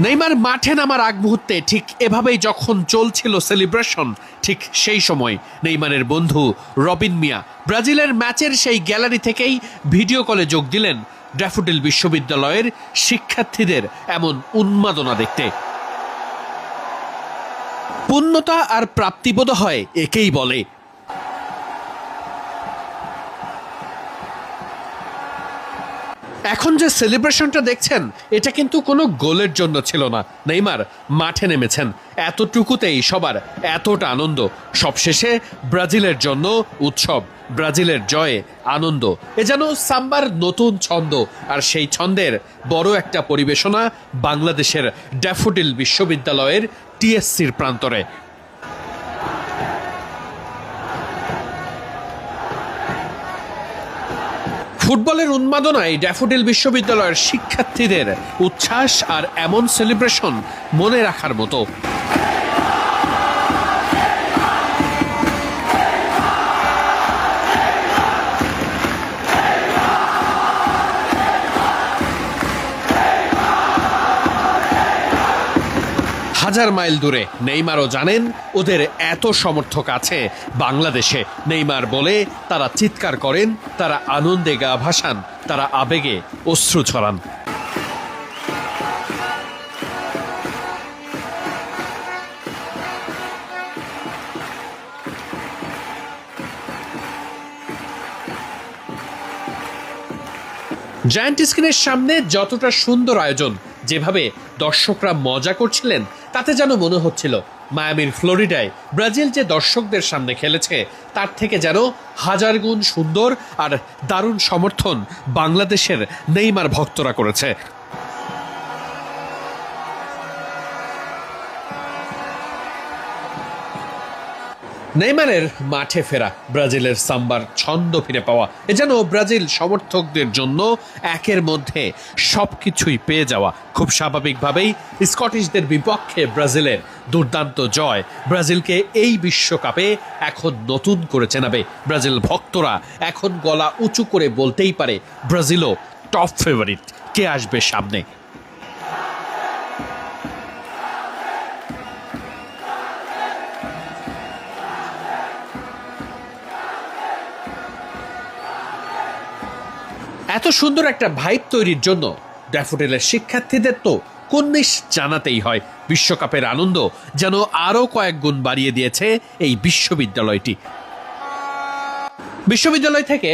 Neymar মাঠে নামার আগ মুহূর্তে ঠিক এভাবেই যখন চলছিল সেলিব্রেশন, ঠিক সেই সময় নেইমারের বন্ধু রবিন মিয়া ব্রাজিলের ম্যাচের সেই গ্যালারি থেকেই ভিডিও কলে যোগ দিলেন ড্যাফোডিল বিশ্ববিদ্যালয়ের শিক্ষার্থীদের এমন উন্মাদনা দেখতে। পূর্ণতা আর প্রাপ্তিবোধ হয় একেই বলে। এখন যে সেলিব্রেশনটা দেখছেন এটা কিন্তু কোনো গোলের জন্য ছিল না। নেইমার মাঠে নেমেছেন, এতটুকুতেই সবার এতটা আনন্দ। সবশেষে ব্রাজিলের জন্য উৎসব, ব্রাজিলের জয়ে আনন্দ। এ যেন সাম্বার নতুন ছন্দ, আর সেই ছন্দের বড় একটা পরিবেশনা বাংলাদেশের ড্যাফোডিল বিশ্ববিদ্যালয়ের টিএসসির প্রান্তরে। ফুটবলের উন্মাদনায় ড্যাফোডিল বিশ্ববিদ্যালয়ের শিক্ষার্থীদের উচ্ছ্বাস আর এমন সেলিব্রেশন মনে রাখার মতো। হাজার মাইল দূরে নেইমারও জানেন ওদের এত সমর্থক আছে বাংলাদেশে। নেইমার বলে তারা চিৎকার করেন, তারা আনন্দে গা ভাসান, তারা আবেগে অশ্রু ছড়ান। জায়ান্ট স্ক্রিনের সামনে যতটা সুন্দর আয়োজন, যেভাবে দর্শকরা মজা করছিলেন, তাতে যেন মনে হচ্ছিল মায়ামির ফ্লোরিডায় ব্রাজিল যে দর্শকদের সামনে খেলেছে তার থেকে যেন হাজার গুণ সুন্দর আর দারুণ সমর্থন বাংলাদেশের নেইমার ভক্তরা করেছে। নেইমারের মাঠে ফেরা, ব্রাজিলের সাম্বার ছন্দ ফিরে পাওয়া, এ যেন ব্রাজিল সমর্থকদের জন্য একের মধ্যে সবকিছুই পেয়ে যাওয়া। খুব স্বাভাবিকভাবেই স্কটিশদের বিপক্ষে ব্রাজিলের দুর্দান্ত জয় ব্রাজিলকে এই বিশ্বকাপে এখন নতুন করে চেনাবে। ব্রাজিল ভক্তরা এখন গলা উঁচু করে বলতেই পারে ব্রাজিলও টপ ফেভারিট। কে আসবে সামনে? এত সুন্দর একটা ভাইব তৈরির জন্য ড্যাফোডিলের শিক্ষার্থীদের তো কুর্নিশ জানাতেই হয়। বিশ্বকাপের আনন্দ যেন আরও কয়েক গুণ বাড়িয়ে দিয়েছে এই বিশ্ববিদ্যালয়টি। বিশ্ববিদ্যালয় থেকে